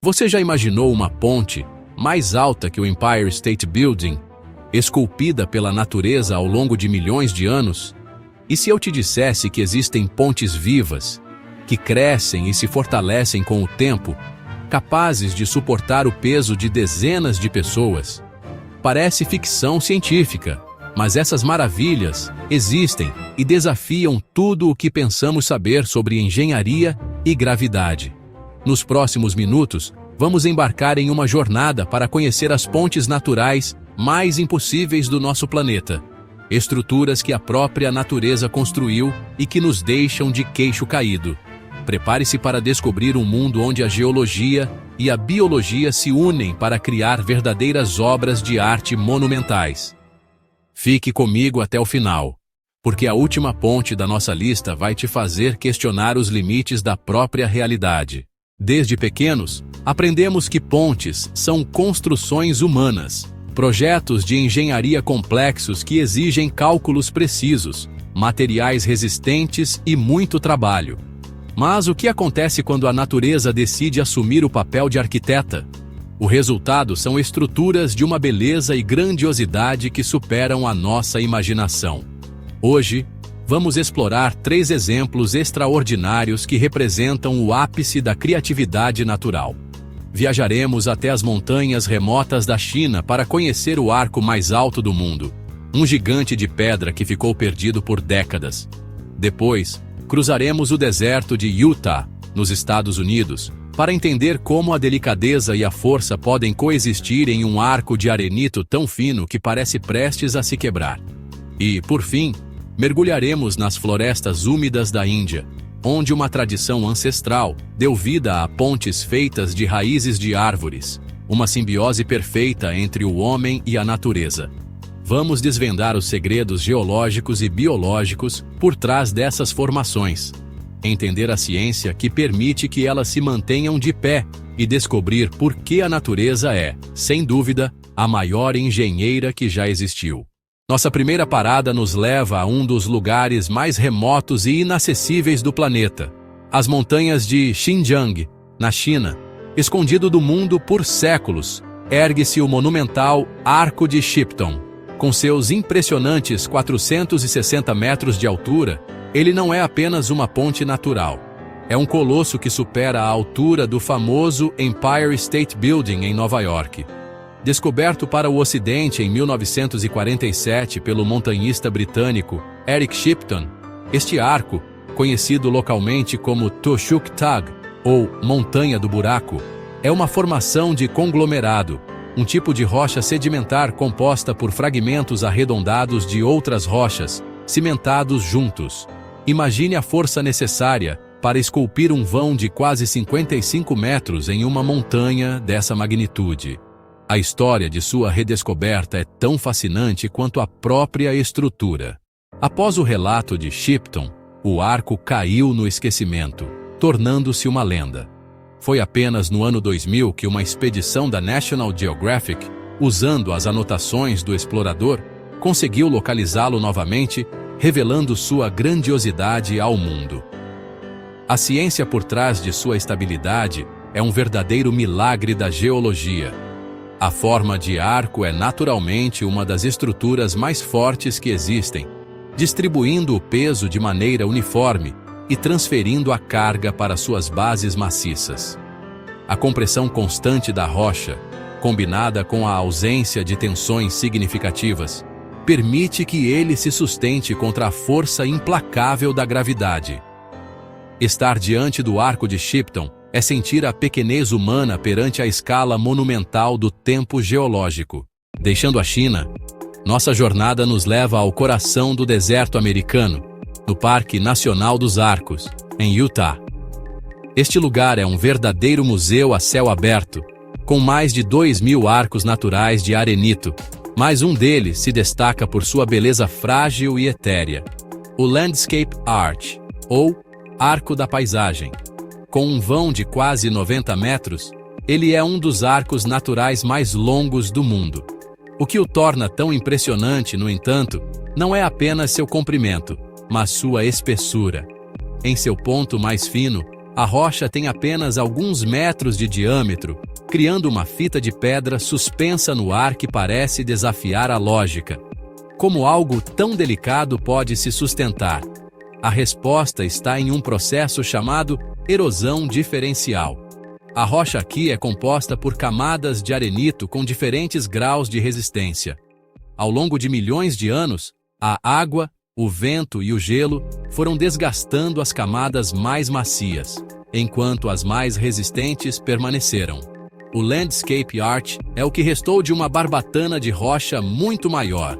Você já imaginou uma ponte mais alta que o Empire State Building, esculpida pela natureza ao longo de milhões de anos? E se eu te dissesse que existem pontes vivas, que crescem e se fortalecem com o tempo, capazes de suportar o peso de dezenas de pessoas? Parece ficção científica, mas essas maravilhas existem e desafiam tudo o que pensamos saber sobre engenharia e gravidade. Nos próximos minutos, vamos embarcar em uma jornada para conhecer as pontes naturais mais impossíveis do nosso planeta. Estruturas que a própria natureza construiu e que nos deixam de queixo caído. Prepare-se para descobrir um mundo onde a geologia e a biologia se unem para criar verdadeiras obras de arte monumentais. Fique comigo até o final, porque a última ponte da nossa lista vai te fazer questionar os limites da própria realidade. Desde pequenos, aprendemos que pontes são construções humanas, projetos de engenharia complexos que exigem cálculos precisos, materiais resistentes e muito trabalho. Mas o que acontece quando a natureza decide assumir o papel de arquiteta? O resultado são estruturas de uma beleza e grandiosidade que superam a nossa imaginação. Hoje, vamos explorar 3 exemplos extraordinários que representam o ápice da criatividade natural. Viajaremos até as montanhas remotas da China para conhecer o arco mais alto do mundo, um gigante de pedra que ficou perdido por décadas. Depois, cruzaremos o deserto de Utah, nos Estados Unidos, para entender como a delicadeza e a força podem coexistir em um arco de arenito tão fino que parece prestes a se quebrar. E, por fim, mergulharemos nas florestas úmidas da Índia, onde uma tradição ancestral deu vida a pontes feitas de raízes de árvores, uma simbiose perfeita entre o homem e a natureza. Vamos desvendar os segredos geológicos e biológicos por trás dessas formações, entender a ciência que permite que elas se mantenham de pé e descobrir por que a natureza é, sem dúvida, a maior engenheira que já existiu. Nossa primeira parada nos leva a um dos lugares mais remotos e inacessíveis do planeta, as montanhas de Xinjiang, na China. Escondido do mundo por séculos, ergue-se o monumental Arco de Shipton. Com seus impressionantes 460 metros de altura, ele não é apenas uma ponte natural. É um colosso que supera a altura do famoso Empire State Building em Nova York. Descoberto para o Ocidente em 1947 pelo montanhista britânico Eric Shipton, este arco, conhecido localmente como Toshuk Tag, ou Montanha do Buraco, é uma formação de conglomerado, um tipo de rocha sedimentar composta por fragmentos arredondados de outras rochas, cimentados juntos. Imagine a força necessária para esculpir um vão de quase 55 metros em uma montanha dessa magnitude. A história de sua redescoberta é tão fascinante quanto a própria estrutura. Após o relato de Shipton, o arco caiu no esquecimento, tornando-se uma lenda. Foi apenas no ano 2000 que uma expedição da National Geographic, usando as anotações do explorador, conseguiu localizá-lo novamente, revelando sua grandiosidade ao mundo. A ciência por trás de sua estabilidade é um verdadeiro milagre da geologia. A forma de arco é naturalmente uma das estruturas mais fortes que existem, distribuindo o peso de maneira uniforme e transferindo a carga para suas bases maciças. A compressão constante da rocha, combinada com a ausência de tensões significativas, permite que ele se sustente contra a força implacável da gravidade. Estar diante do Arco de Shipton é sentir a pequenez humana perante a escala monumental do tempo geológico. Deixando a China, nossa jornada nos leva ao coração do deserto americano, no Parque Nacional dos Arcos, em Utah. Este lugar é um verdadeiro museu a céu aberto, com mais de 2.000 arcos naturais de arenito, mas um deles se destaca por sua beleza frágil e etérea, o Landscape Arch, ou Arco da Paisagem. Com um vão de quase 90 metros, ele é um dos arcos naturais mais longos do mundo. O que o torna tão impressionante, no entanto, não é apenas seu comprimento, mas sua espessura. Em seu ponto mais fino, A rocha tem apenas alguns metros de diâmetro, criando uma fita de pedra suspensa no ar que parece desafiar a lógica. Como algo tão delicado pode se sustentar? A resposta está em um processo chamado erosão diferencial. A rocha aqui é composta por camadas de arenito com diferentes graus de resistência. Ao longo de milhões de anos, a água, o vento e o gelo foram desgastando as camadas mais macias, enquanto as mais resistentes permaneceram. O Landscape Arch é o que restou de uma barbatana de rocha muito maior.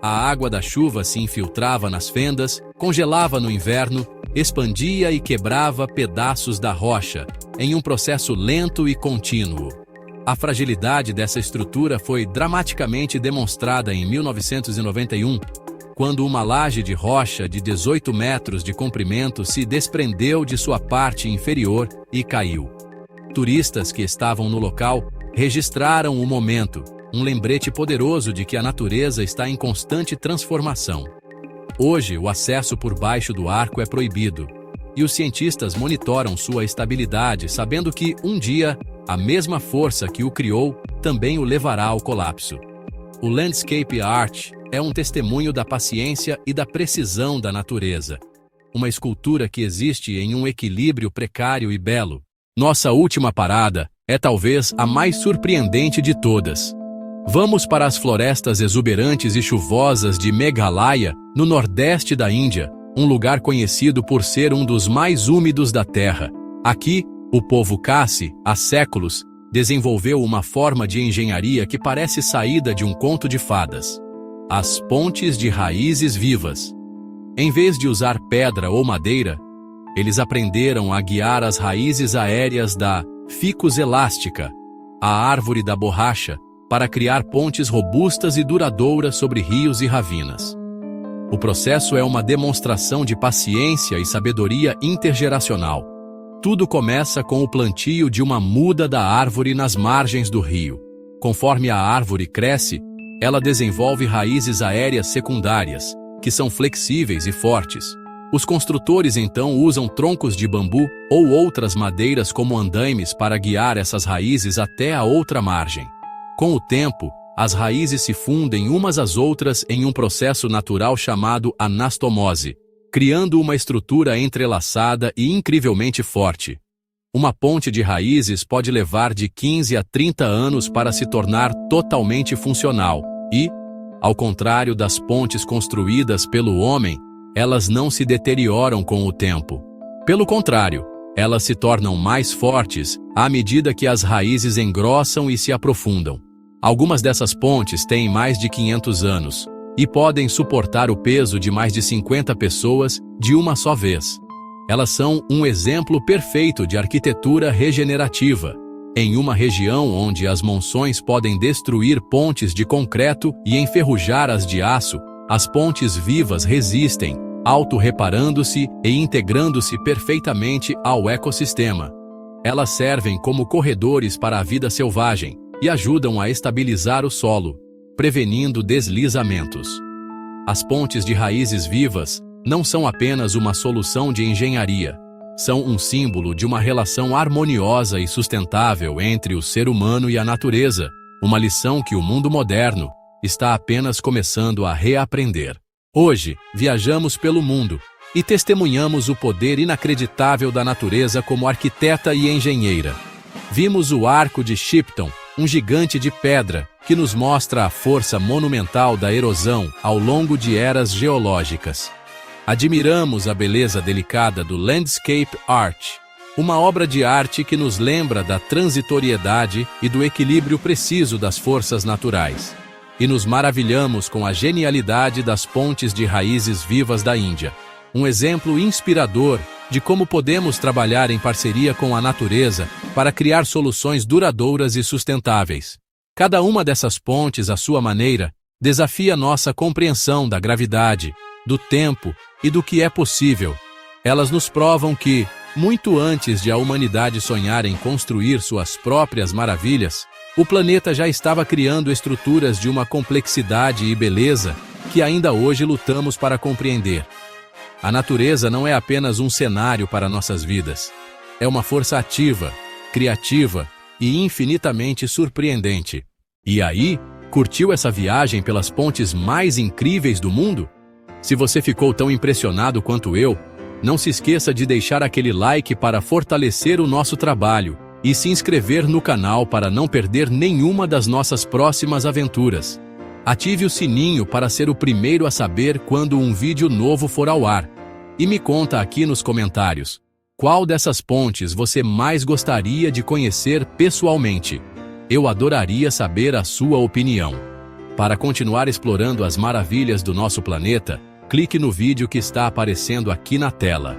A água da chuva se infiltrava nas fendas, congelava no inverno, expandia e quebrava pedaços da rocha, em um processo lento e contínuo. A fragilidade dessa estrutura foi dramaticamente demonstrada em 1991, quando uma laje de rocha de 18 metros de comprimento se desprendeu de sua parte inferior e caiu. Turistas que estavam no local registraram o momento, um lembrete poderoso de que a natureza está em constante transformação. Hoje, o acesso por baixo do arco é proibido, e os cientistas monitoram sua estabilidade, sabendo que, um dia, a mesma força que o criou também o levará ao colapso. O Landscape Arch é um testemunho da paciência e da precisão da natureza. Uma escultura que existe em um equilíbrio precário e belo. Nossa última parada é talvez a mais surpreendente de todas. Vamos para as florestas exuberantes e chuvosas de Meghalaya, no nordeste da Índia, um lugar conhecido por ser um dos mais úmidos da Terra. Aqui, o povo Khasi, há séculos, desenvolveu uma forma de engenharia que parece saída de um conto de fadas. As pontes de raízes vivas. Em vez de usar pedra ou madeira, eles aprenderam a guiar as raízes aéreas da Ficus elástica, a árvore da borracha, para criar pontes robustas e duradouras sobre rios e ravinas. O processo é uma demonstração de paciência e sabedoria intergeracional. Tudo começa com o plantio de uma muda da árvore nas margens do rio. Conforme a árvore cresce, ela desenvolve raízes aéreas secundárias, que são flexíveis e fortes. Os construtores então usam troncos de bambu ou outras madeiras como andaimes para guiar essas raízes até a outra margem. Com o tempo, as raízes se fundem umas às outras em um processo natural chamado anastomose, criando uma estrutura entrelaçada e incrivelmente forte. Uma ponte de raízes pode levar de 15 a 30 anos para se tornar totalmente funcional e, ao contrário das pontes construídas pelo homem, elas não se deterioram com o tempo. Pelo contrário, elas se tornam mais fortes à medida que as raízes engrossam e se aprofundam. Algumas dessas pontes têm mais de 500 anos e podem suportar o peso de mais de 50 pessoas de uma só vez. Elas são um exemplo perfeito de arquitetura regenerativa. Em uma região onde as monções podem destruir pontes de concreto e enferrujar as de aço, as pontes vivas resistem, auto-reparando-se e integrando-se perfeitamente ao ecossistema. Elas servem como corredores para a vida selvagem e ajudam a estabilizar o solo, prevenindo deslizamentos. As pontes de raízes vivas não são apenas uma solução de engenharia, são um símbolo de uma relação harmoniosa e sustentável entre o ser humano e a natureza, uma lição que o mundo moderno está apenas começando a reaprender. Hoje, viajamos pelo mundo e testemunhamos o poder inacreditável da natureza como arquiteta e engenheira. Vimos o Arco de Shipton, um gigante de pedra que nos mostra a força monumental da erosão ao longo de eras geológicas. Admiramos a beleza delicada do Landscape Arch, uma obra de arte que nos lembra da transitoriedade e do equilíbrio preciso das forças naturais. E nos maravilhamos com a genialidade das pontes de raízes vivas da Índia, um exemplo inspirador de como podemos trabalhar em parceria com a natureza para criar soluções duradouras e sustentáveis. Cada uma dessas pontes, à sua maneira, desafia nossa compreensão da gravidade, do tempo e do que é possível. Elas nos provam que, muito antes de a humanidade sonhar em construir suas próprias maravilhas, o planeta já estava criando estruturas de uma complexidade e beleza que ainda hoje lutamos para compreender. A natureza não é apenas um cenário para nossas vidas. É uma força ativa, criativa e infinitamente surpreendente. E aí, curtiu essa viagem pelas pontes mais incríveis do mundo? Se você ficou tão impressionado quanto eu, não se esqueça de deixar aquele like para fortalecer o nosso trabalho e se inscrever no canal para não perder nenhuma das nossas próximas aventuras. Ative o sininho para ser o primeiro a saber quando um vídeo novo for ao ar. E me conta aqui nos comentários, qual dessas pontes você mais gostaria de conhecer pessoalmente? Eu adoraria saber a sua opinião. Para continuar explorando as maravilhas do nosso planeta, clique no vídeo que está aparecendo aqui na tela.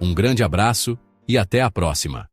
Um grande abraço e até a próxima!